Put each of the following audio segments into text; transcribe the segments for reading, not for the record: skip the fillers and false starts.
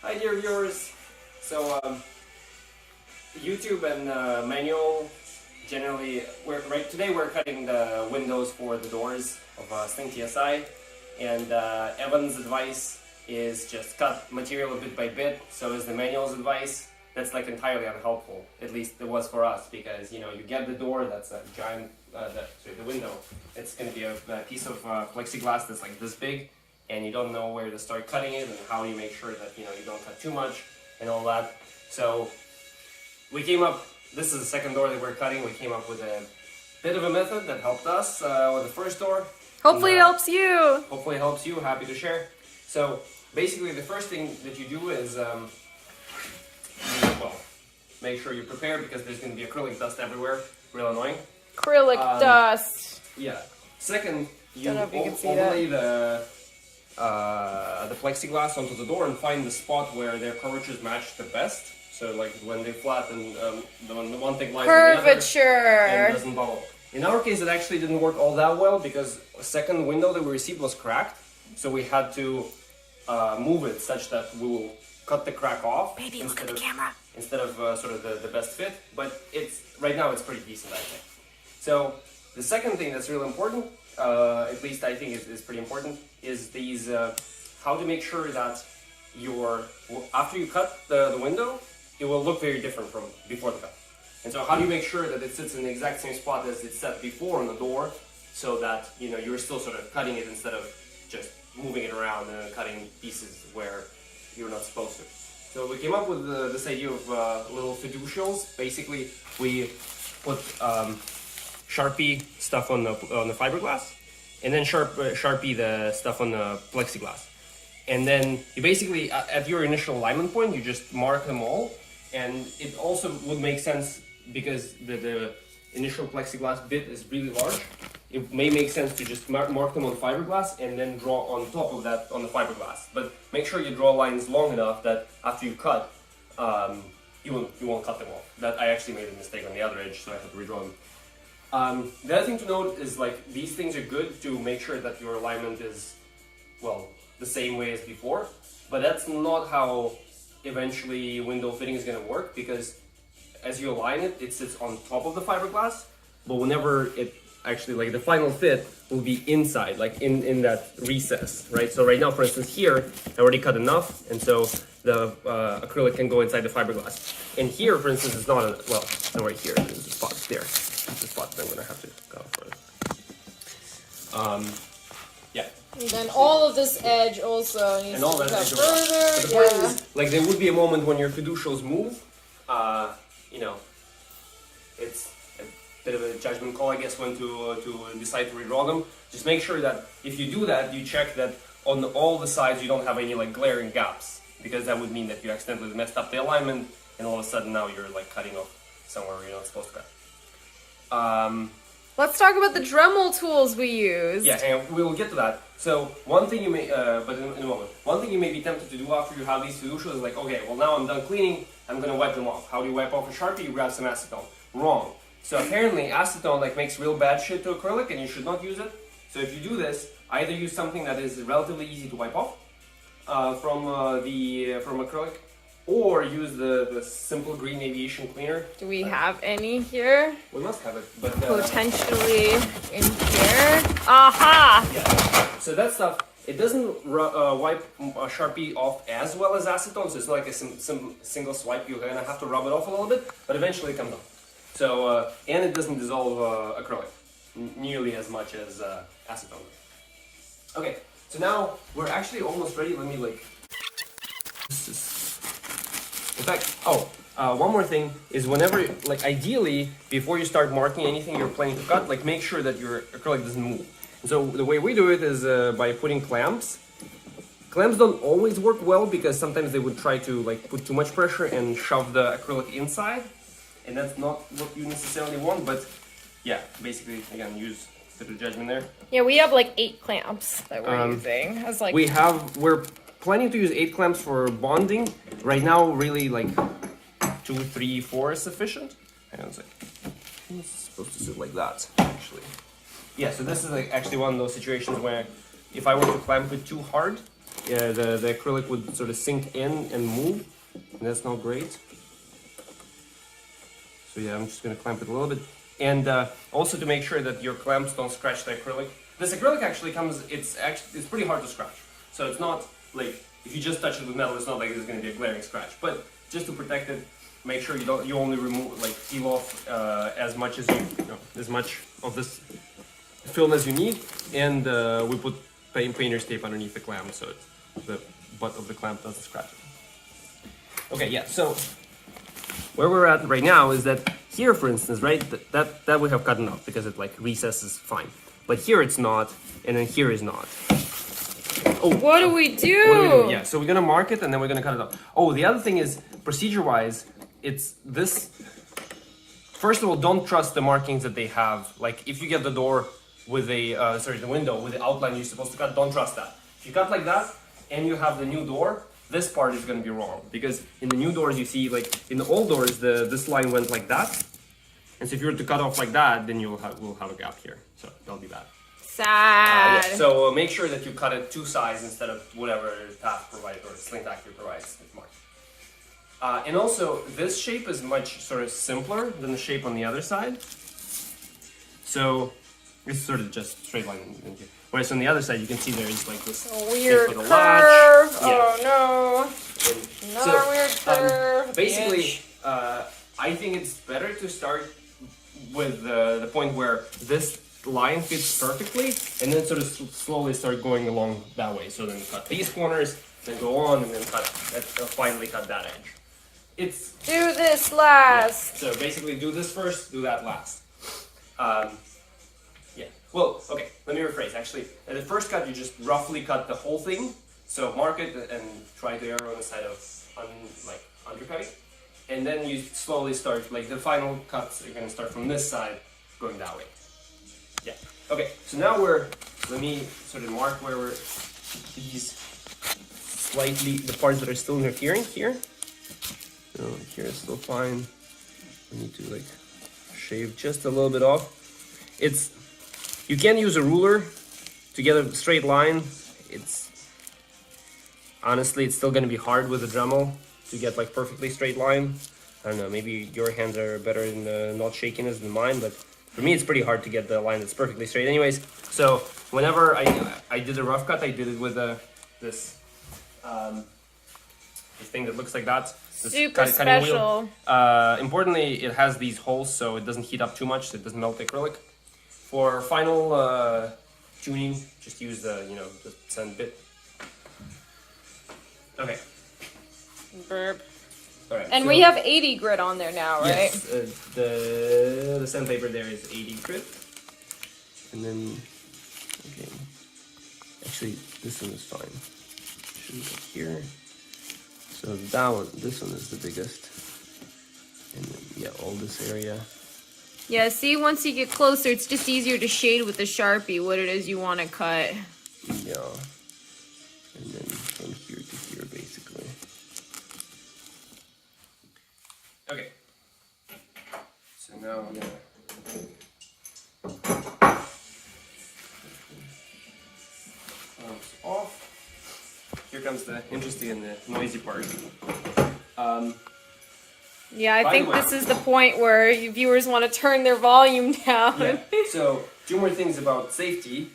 Hi dear viewers. So YouTube and manual generally today we're cutting the windows for the doors of Sling TSI, and Evan's advice is just cut material bit by bit. So is the manual's advice. That's like entirely unhelpful. At least it was for us, because you get the door, that's a giant the window. It's going to be a piece of plexiglass that's like this big, and you don't know where to start cutting it and how you make sure that you don't cut too much and all that. So we came up, this is the second door that we're cutting. We came up with a bit of a method that helped us with the first door. Hopefully it helps you. Hopefully it helps you. Happy to share. So basically the first thing that you do is make sure you're prepared, because there's going to be acrylic dust everywhere. Real annoying. Acrylic dust. Yeah. Second, you overlay the plexiglass onto the door and find the spot where their curvatures match the best. So like when they're flat and the one thing lies on the other and doesn't bubble. In our case, it actually didn't work all that well, because the second window that we received was cracked. So we had to move it such that we will cut the crack off. Baby, look at the camera. Instead of sort of the best fit, but right now it's pretty decent, I think. So the second thing that's really important, at least I think is pretty important, is these how to make sure that after you cut the window, it will look very different from before the cut. And so how do you make sure that it sits in the exact same spot as it's set before on the door, so that you're still sort of cutting it instead of just moving it around and cutting pieces where you're not supposed to. So we came up with this idea of little fiducials. Basically, we put Sharpie stuff on the fiberglass, and then Sharpie the stuff on the plexiglass. And then you basically, at your initial alignment point, you just mark them all. And it also would make sense, because the initial plexiglass bit is really large. It may make sense to just mark them on fiberglass and then draw on top of that on the fiberglass. But make sure you draw lines long enough that after you cut, you won't cut them off. That I actually made a mistake on the other edge, so I had to redraw them. The other thing to note is, like, these things are good to make sure that your alignment is, well, the same way as before. But that's not how eventually window fitting is going to work, because as you align it, it sits on top of the fiberglass. But whenever it actually, like, the final fit will be inside, like in that recess, right? So right now, for instance, here I already cut enough, and so the acrylic can go inside the fiberglass. And here, for instance, it's not not right here. There's a spot there. There's a spot that I'm gonna have to go for. Yeah. And then all of this edge also needs to cut further. The point is, like, there would be a moment when your fiducials move. It's bit of a judgment call, I guess, when to decide to redraw them. Just make sure that if you do that, you check that on all the sides you don't have any like glaring gaps, because that would mean that you accidentally messed up the alignment, and all of a sudden now you're like cutting off somewhere where you're not supposed to cut. Let's talk about the Dremel tools we use. Yeah, and we will get to that. So one thing you may, but in a moment, one thing you may be tempted to do after you have these fiducials is like, okay, well now I'm done cleaning, I'm gonna wipe them off. How do you wipe off a Sharpie? You grab some acetone. Wrong. So apparently acetone like makes real bad shit to acrylic, and you should not use it. So if you do this, either use something that is relatively easy to wipe off from acrylic, or use the simple green aviation cleaner. Do we have any here? We must have it, but potentially in here. Aha! Yeah. So that stuff, it doesn't wipe a Sharpie off as well as acetone. So it's not like a single swipe. You're gonna have to rub it off a little bit, but eventually it comes off. So, and it doesn't dissolve acrylic nearly as much as acetone. Okay, so now we're actually almost ready. Let me in fact, one more thing is, whenever, like, ideally, before you start marking anything you're planning to cut, like, make sure that your acrylic doesn't move. And so the way we do it is by putting clamps. Clamps don't always work well, because sometimes they would try to like put too much pressure and shove the acrylic inside. And that's not what you necessarily want, but yeah, basically, again, use a bit of judgment there. Yeah, we have like 8 clamps that we're using. As like we're planning to use 8 clamps for bonding. Right now, really, like 2, 3, 4 is sufficient. Hang on a second. It's supposed to sit like that, actually. Yeah, so this is like actually one of those situations where if I were to clamp it too hard, the acrylic would sort of sink in and move, and that's not great. So yeah, I'm just gonna clamp it a little bit. And also to make sure that your clamps don't scratch the acrylic. This acrylic actually comes, it's pretty hard to scratch. So it's not like, if you just touch it with metal, it's not like there's gonna be a glaring scratch. But just to protect it, make sure you only remove, like peel off as much as as much of this film as you need. And we put painter's tape underneath the clamp so the butt of the clamp doesn't scratch it. Okay, yeah, so where we're at right now is that here, for instance, right, that we have cut enough because it like recesses fine. But here it's not, and then here is not. Oh, what do we do? What do we do? Yeah, so we're gonna mark it and then we're gonna cut it off. Oh, the other thing is, procedure-wise, it's this. First of all, don't trust the markings that they have. Like if you get the door with a, the window with the outline you're supposed to cut, don't trust that. If you cut like that and you have the new door, this part is gonna be wrong. Because in the new doors you see, like in the old doors, this line went like that. And so if you were to cut off like that, then we'll have a gap here. So that'll be bad. Sad. Yeah. So make sure that you cut it two sides instead of whatever path provides or Sling Factory provides. And also, this shape is much sort of simpler than the shape on the other side. So it's sort of just straight line. Whereas on the other side, you can see there is like this weird curve. Yeah. Oh no! Another weird curve. Basically, I think it's better to start with the point where this line fits perfectly, and then sort of slowly start going along that way. So then cut these corners, then go on, and then finally cut that edge. It's do this last. Yeah. So basically, do this first, do that last. Yeah. Well, okay. Let me rephrase. Actually, at the first cut, you just roughly cut the whole thing. So mark it and try to err on the side of undercutting. And then you slowly start, like the final cuts are gonna start from this side, going that way. Yeah. Okay, so now let me sort of mark where these slightly, the parts that are still interfering here. So here is still fine. I need to like shave just a little bit off. You can use a ruler to get a straight line. Honestly, it's still gonna be hard with the Dremel to get like perfectly straight line. I don't know, maybe your hands are better in not shakiness than mine, but for me it's pretty hard to get the line that's perfectly straight anyways. So whenever I did a rough cut, I did it with this thing that looks like that. This super cutting special. wheel. Importantly, it has these holes so it doesn't heat up too much, so it doesn't melt the acrylic. For final tuning, just use the sand bit. Okay. Burp. All right, and so we have 80 grit on there now, right? Yes, the sandpaper there is 80 grit. And then, okay, actually this one is fine. Should go here. So this one is the biggest. And then, yeah, all this area. Yeah, see, once you get closer, it's just easier to shade with the Sharpie what it is you want to cut. Yeah. And then from here to here, basically. Okay. So now I'm gonna clamps off. Here comes the interesting and the noisy part. Yeah, I think this is the point where you viewers want to turn their volume down. Yeah. So, two more things about safety.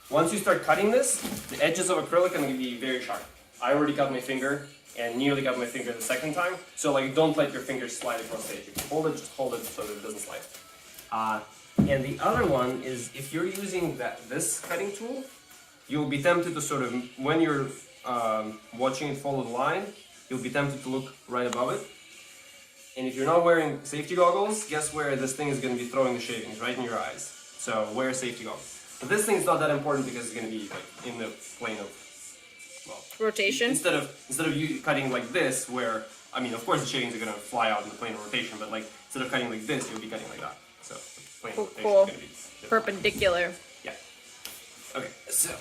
Once you start cutting this, the edges of acrylic are going to be very sharp. I already cut my finger and nearly got my finger the second time. So like, don't let your fingers slide across the edge. If you hold it, just hold it so that it doesn't slide. And the other one is, if you're using this cutting tool, you'll be tempted to sort of, when you're watching it follow the line, you'll be tempted to look right above it. And if you're not wearing safety goggles, guess where this thing is going to be throwing the shavings? Right in your eyes. So wear safety goggles. But this thing is not that important because it's going to be like in the plane of, well, rotation. Instead of you cutting like this, where, I mean, of course the shavings are going to fly out in the plane of rotation, but like instead of cutting like this, you'll be cutting like that. So the plane of rotation is going to be different. Perpendicular. Yeah. Okay, so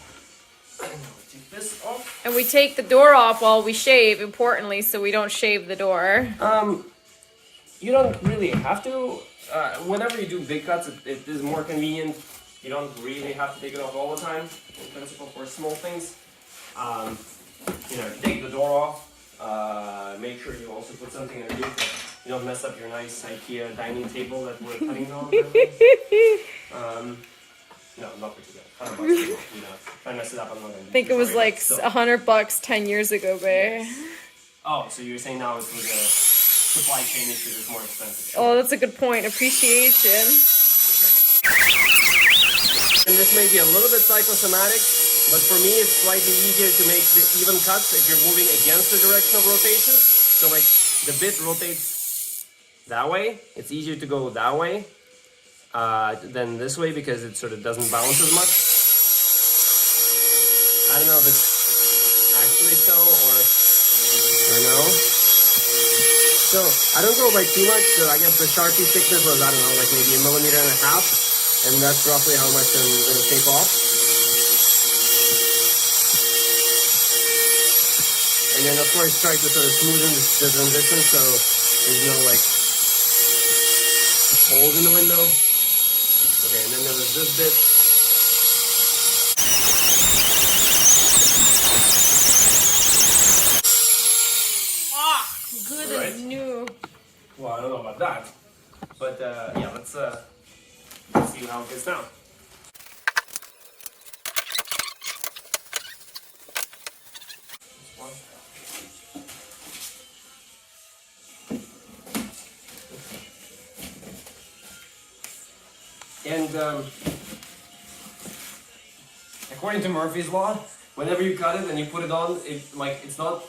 I'm going to take this off. And we take the door off while we shave, importantly, so we don't shave the door. You don't really have to. Whenever you do big cuts, it is more convenient You don't really have to take it off all the time, in principle, for small things. You know, take the door off. Make sure you also put something underneath that you don't mess up your nice IKEA dining table that we're cutting on. No, not particularly. $100, you know, try and mess it up. I'm not gonna. I think it was like $100 10 years ago, babe. Yes. Oh, so you're saying now it was a supply chain issue that's more expensive? Oh, that's a good point. Appreciation. Okay. And this may be a little bit psychosomatic, but for me it's slightly easier to make the even cuts if you're moving against the direction of rotation. So like the bit rotates that way, it's easier to go that way than this way because it sort of doesn't bounce as much. I don't know if it's actually so or no. So I don't go by too much, so I guess the Sharpie thickness was, I don't know, like maybe 1.5 millimeters. And that's roughly how much I'm going to take off. And then of course try to sort of smoothen the transition so there's no like holes in the window. Okay, and then there was this bit. Ah, good Right. as new. Well, I don't know about that. But yeah, let's see how it gets down. And according to Murphy's Law, whenever you cut it and you put it on, it's not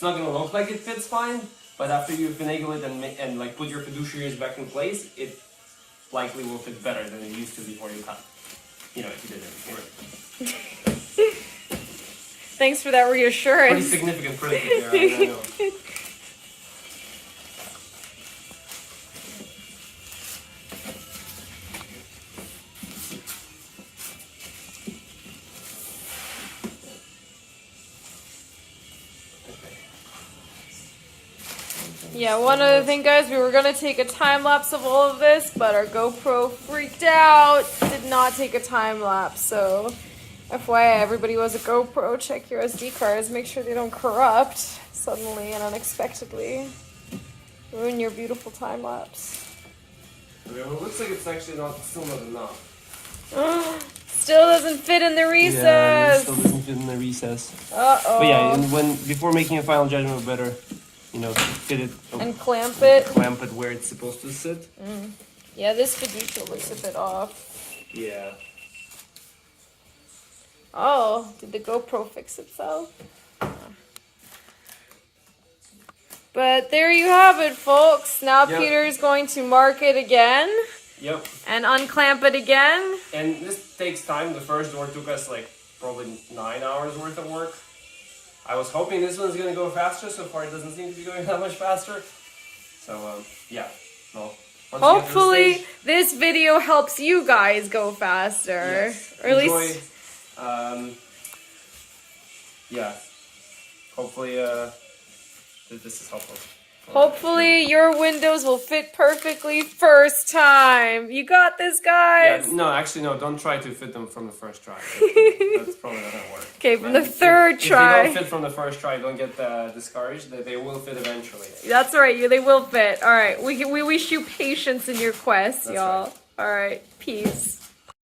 gonna look like it fits fine. But after you finagle it and like put your fiduciaries back in place, it likely will fit better than it used to before you cut. You know, if you did everything right. Thanks for that reassurance. Pretty significant critic there, I know. Yeah, one other thing, guys, we were gonna take a time lapse of all of this, but our GoPro freaked out, did not take a time lapse. So, FYI, everybody who has a GoPro, check your SD cards, make sure they don't corrupt suddenly and unexpectedly. Ruin your beautiful time lapse. Okay, well, it looks like it's still not enough. Still doesn't fit in the recess. Yeah, it still doesn't fit in the recess. Uh-oh. But yeah, and before making a final judgment, better, you know, fit it And clamp it. Clamp it where it's supposed to sit. Yeah, this fiducia looks a bit off. Yeah. Oh, did the GoPro fix itself? But there you have it, folks. Now Yep. Peter's going to mark it again. Yep. And unclamp it again. And this takes time. The first door took us like probably 9 hours worth of work. I was hoping this one's gonna go faster. So far, it doesn't seem to be going that much faster. So yeah. Well. once we get to the Hopefully, stage, this video helps you guys go faster. yes, Or at enjoy, least. Yeah. Hopefully, this is helpful. Hopefully, your windows will fit perfectly first time. You got this, guys. Yeah, no, actually, no. Don't try to fit them from the first try. That's probably not gonna work. Okay, from the And third if try. they don't fit from the first try, don't get discouraged. They will fit eventually. That's right. They will fit. All right. We wish you patience in your quest, That's y'all. right. All right. Peace.